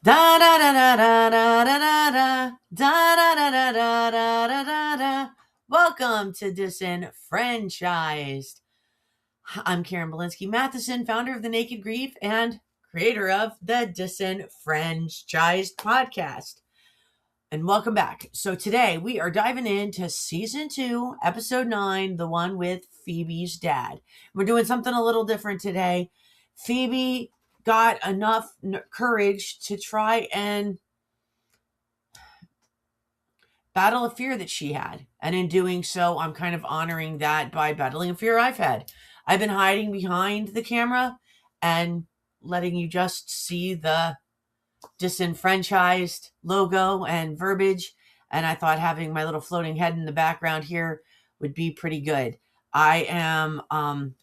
Da da da da da da da da da da da da da da da da da. Welcome to disenFRIENDSchised. I'm Bulinski Mathison, founder of The Naked Grief and creator of the disenFRIENDSchised podcast. And welcome back. So today we are diving into season 2, episode 9, the one with Phoebe's dad. We're doing something a little different today. Phoebe got enough courage to try and battle a fear that she had. And in doing so, I'm kind of honoring that by battling a fear I've had. I've been hiding behind the camera and letting you just see the disenFRIENDSchised logo and verbiage. And I thought having my little floating head in the background here would be pretty good. I am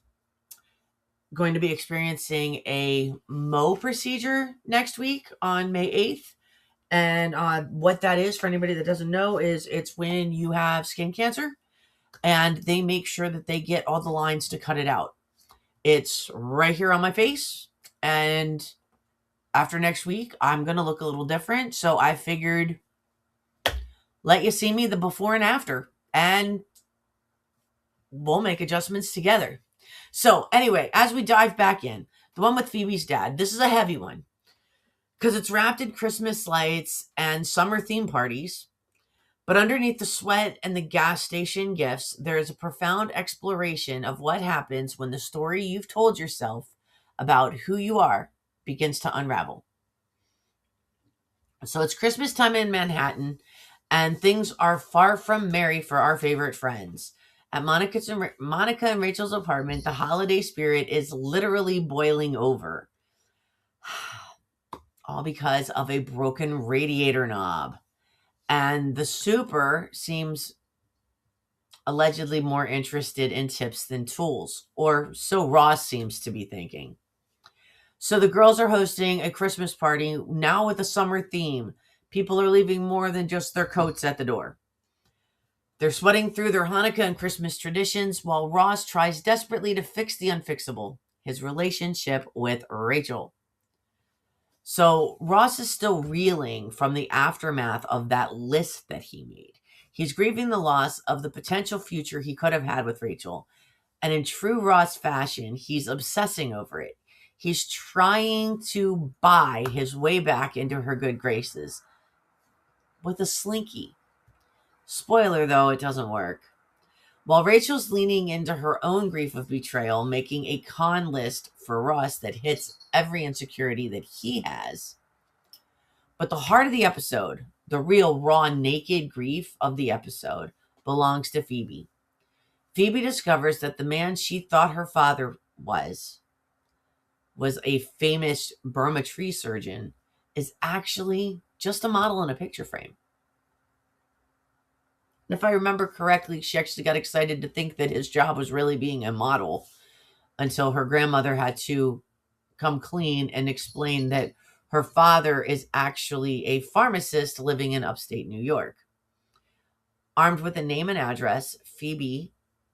going to be experiencing a Mo procedure next week on May 8th. And what that is, for anybody that doesn't know, is it's when you have skin cancer and they make sure that they get all the lines to cut it out. It's right here on my face. And after next week, I'm going to look a little different. So I figured, let you see me the before and after, and we'll make adjustments together. So anyway, as we dive back in, the one with Phoebe's dad, this is a heavy one because it's wrapped in Christmas lights and summer theme parties. But underneath the sweat and the gas station gifts, there is a profound exploration of what happens when the story you've told yourself about who you are begins to unravel. So it's Christmas time in Manhattan, and things are far from merry for our favorite friends. At Monica and Rachel's apartment, the holiday spirit is literally boiling over. All because of a broken radiator knob. And the super seems allegedly more interested in tips than tools, or so Ross seems to be thinking. So the girls are hosting a Christmas party, now with a summer theme. People are leaving more than just their coats at the door. They're sweating through their Hanukkah and Christmas traditions while Ross tries desperately to fix the unfixable, his relationship with Rachel. So Ross is still reeling from the aftermath of that list that he made. He's grieving the loss of the potential future he could have had with Rachel. And in true Ross fashion, he's obsessing over it. He's trying to buy his way back into her good graces with a Slinky. Spoiler, though, it doesn't work. While Rachel's leaning into her own grief of betrayal, making a con list for Ross that hits every insecurity that he has. But the heart of the episode, the real raw naked grief of the episode, belongs to Phoebe. Phoebe discovers that the man she thought her father was a famous Burma tree surgeon, is actually just a model in a picture frame. And if I remember correctly, she actually got excited to think that his job was really being a model until her grandmother had to come clean and explain that her father is actually a pharmacist living in upstate New York. Armed with a name and address, Phoebe,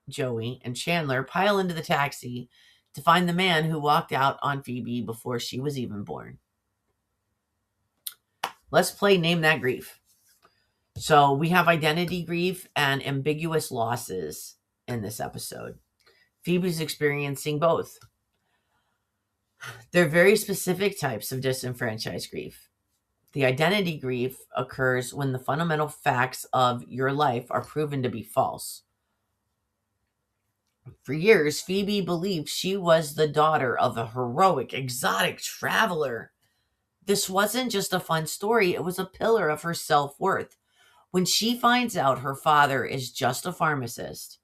Joey, and Chandler pile into the taxi to find the man who walked out on Phoebe before she was even born. Let's play Name That Grief. So we have identity grief and ambiguous losses in this episode. Phoebe's experiencing both. They're very specific types of disenfranchised grief. The identity grief occurs when the fundamental facts of your life are proven to be false. For years, Phoebe believed she was the daughter of a heroic, exotic traveler. This wasn't just a fun story, it was a pillar of her self-worth. When she finds out her father is just a pharmacist,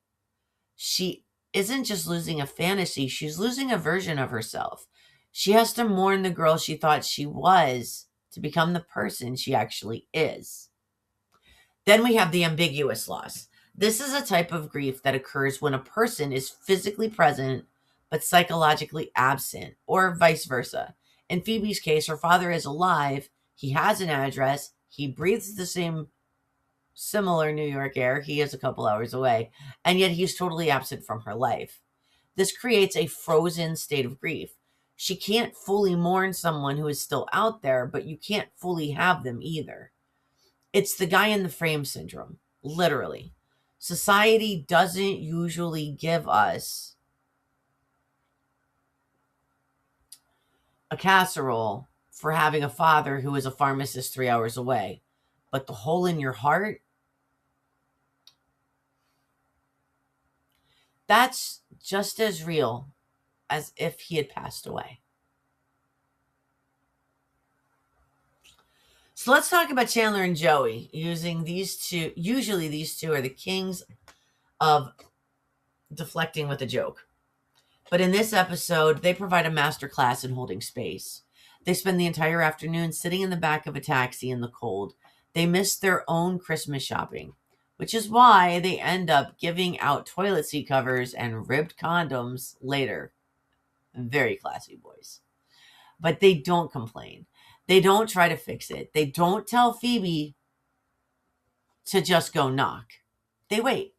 she isn't just losing a fantasy, she's losing a version of herself. She has to mourn the girl she thought she was to become the person she actually is. Then we have the ambiguous loss. This is a type of grief that occurs when a person is physically present but psychologically absent, or vice versa. In Phoebe's case, her father is alive, he has an address, he breathes the similar New York air, he is a couple hours away, and yet he's totally absent from her life. This creates a frozen state of grief. She can't fully mourn someone who is still out there, but you can't fully have them either. It's the guy in the frame syndrome, literally. Society doesn't usually give us a casserole for having a father who is a pharmacist 3 hours away. But the hole in your heart, that's just as real as if he had passed away. So let's talk about Chandler and Joey. Usually these two are the kings of deflecting with a joke. But in this episode, they provide a masterclass in holding space. They spend the entire afternoon sitting in the back of a taxi in the cold. They miss their own Christmas shopping, which is why they end up giving out toilet seat covers and ribbed condoms later. Very classy boys. But they don't complain. They don't try to fix it. They don't tell Phoebe to just go knock. They wait.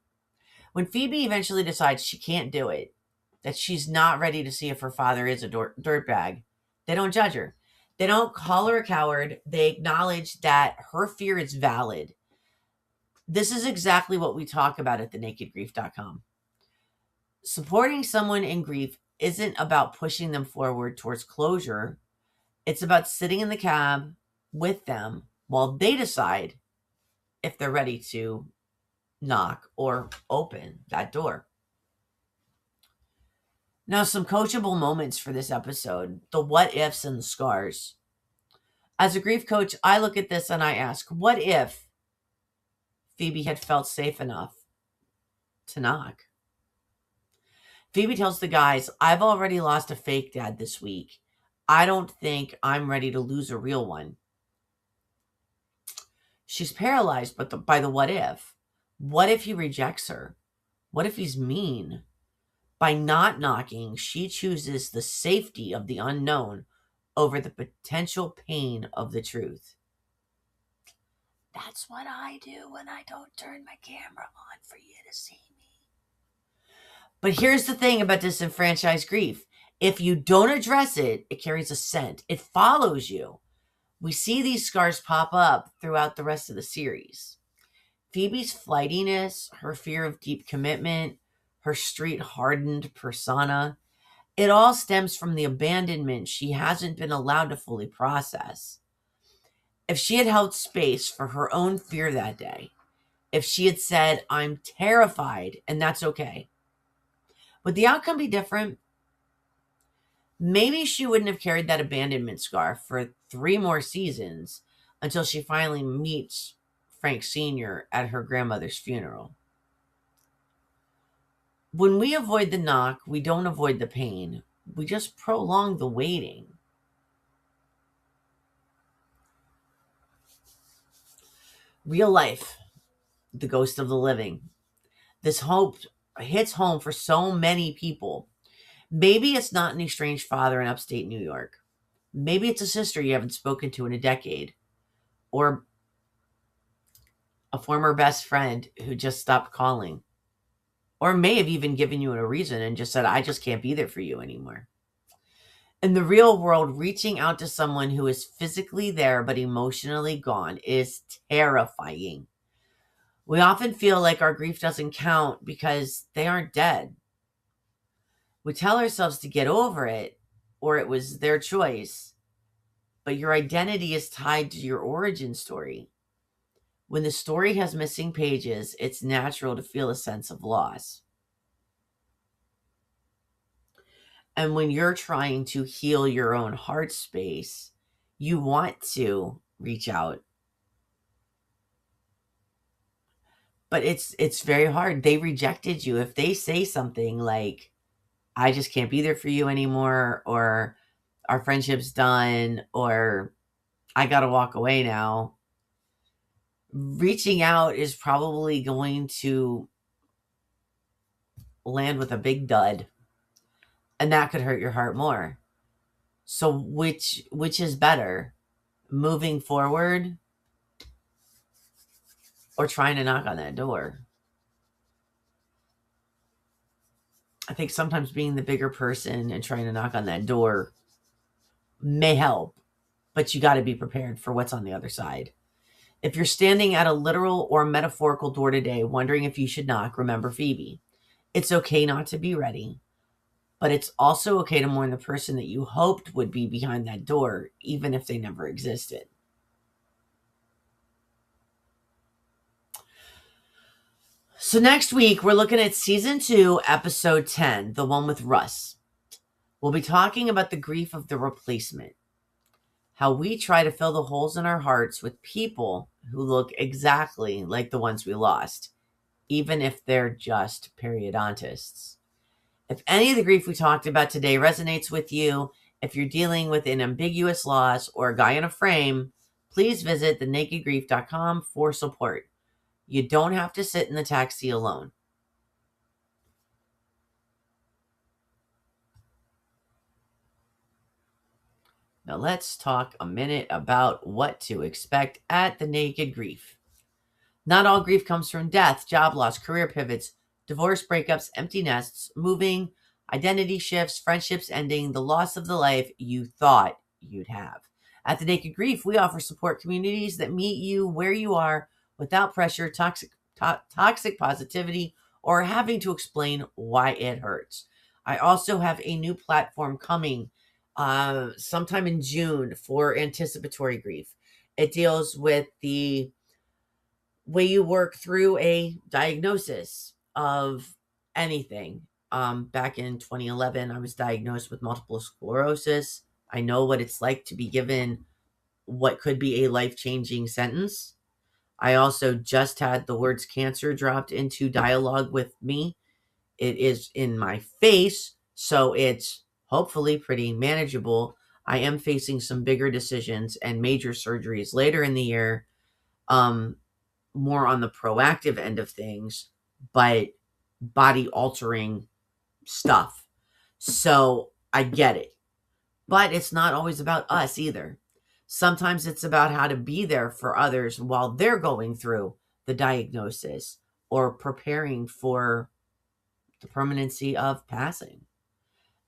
When Phoebe eventually decides she can't do it, that she's not ready to see if her father is a dirtbag, they don't judge her. They don't call her a coward. They acknowledge that her fear is valid. This is exactly what we talk about at thenakedgrief.com. Supporting someone in grief isn't about pushing them forward towards closure. It's about sitting in the cab with them while they decide if they're ready to knock or open that door. Now, some coachable moments for this episode, the what ifs and the scars. As a grief coach, I look at this and I ask, what if Phoebe had felt safe enough to knock? Phoebe tells the guys, I've already lost a fake dad this week. I don't think I'm ready to lose a real one. She's paralyzed by the what if. What if he rejects her? What if he's mean? By not knocking, she chooses the safety of the unknown over the potential pain of the truth. That's what I do when I don't turn my camera on for you to see me. But here's the thing about disenfranchised grief. If you don't address it, it carries a scent. It follows you. We see these scars pop up throughout the rest of the series. Phoebe's flightiness, her fear of deep commitment, her street-hardened persona, it all stems from the abandonment she hasn't been allowed to fully process. If she had held space for her own fear that day, if she had said, I'm terrified, and that's okay, would the outcome be different? Maybe she wouldn't have carried that abandonment scar for 3 more seasons until she finally meets Frank Sr. at her grandmother's funeral. When we avoid the knock, we don't avoid the pain. We just prolong the waiting. Real life, the ghost of the living. This hope hits home for so many people. Maybe it's not an estranged father in upstate New York. Maybe it's a sister you haven't spoken to in a decade. Or a former best friend who just stopped calling. Or may have even given you a reason and just said, I just can't be there for you anymore. In the real world, reaching out to someone who is physically there but emotionally gone is terrifying. We often feel like our grief doesn't count because they aren't dead. We tell ourselves to get over it, or it was their choice. But your identity is tied to your origin story. When the story has missing pages, it's natural to feel a sense of loss. And when you're trying to heal your own heart space, you want to reach out. But it's very hard. They rejected you. If they say something like, I just can't be there for you anymore, or our friendship's done, or I got to walk away now, reaching out is probably going to land with a big dud, and that could hurt your heart more. So which is better, moving forward or trying to knock on that door? I think sometimes being the bigger person and trying to knock on that door may help, but you got to be prepared for what's on the other side. If you're standing at a literal or metaphorical door today, wondering if you should knock, remember Phoebe. It's okay not to be ready, but it's also okay to mourn the person that you hoped would be behind that door, even if they never existed. So next week, we're looking at season 2, episode 10, the one with Russ. We'll be talking about the grief of the replacement, how we try to fill the holes in our hearts with people who look exactly like the ones we lost, even if they're just periodontists. If any of the grief we talked about today resonates with you, if you're dealing with an ambiguous loss or a guy in a frame, please visit thenakedgrief.com for support. You don't have to sit in the taxi alone. Now let's talk a minute about what to expect at the Naked Grief. Not all grief comes from death, job loss, career pivots, divorce, breakups, empty nests, moving, identity shifts, friendships ending, the loss of the life you thought you'd have. At the Naked Grief, we offer support communities that meet you where you are without pressure, toxic positivity, or having to explain why it hurts. I also have a new platform coming sometime in June for anticipatory grief. It deals with the way you work through a diagnosis of anything. Back in 2011, I was diagnosed with multiple sclerosis. I know what it's like to be given what could be a life-changing sentence. I also just had the words cancer dropped into dialogue with me. It is in my face, so it's hopefully pretty manageable. I am facing some bigger decisions and major surgeries later in the year, more on the proactive end of things, but body altering stuff. So I get it. But it's not always about us either. Sometimes it's about how to be there for others while they're going through the diagnosis or preparing for the permanency of passing.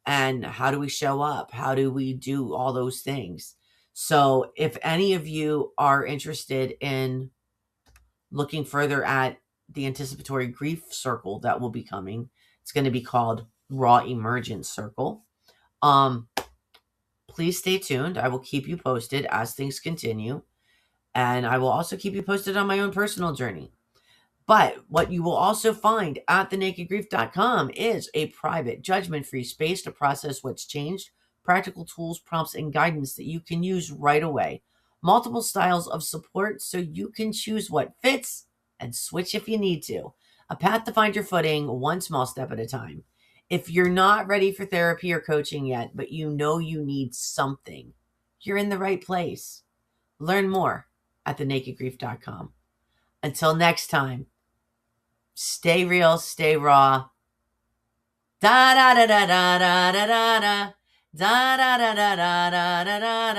And how do we show up? How do we do all those things? So if any of you are interested in looking further at the anticipatory grief circle that will be coming, it's going to be called Raw Emergence Circle. Please stay tuned. I will keep you posted as things continue. And I will also keep you posted on my own personal journey. But what you will also find at thenakedgrief.com is a private, judgment-free space to process what's changed, practical tools, prompts, and guidance that you can use right away. Multiple styles of support so you can choose what fits and switch if you need to. A path to find your footing, one small step at a time. If you're not ready for therapy or coaching yet, but you know you need something, you're in the right place. Learn more at thenakedgrief.com. Until next time, stay real, stay raw. Da da da da da da da da da da da da da da da da.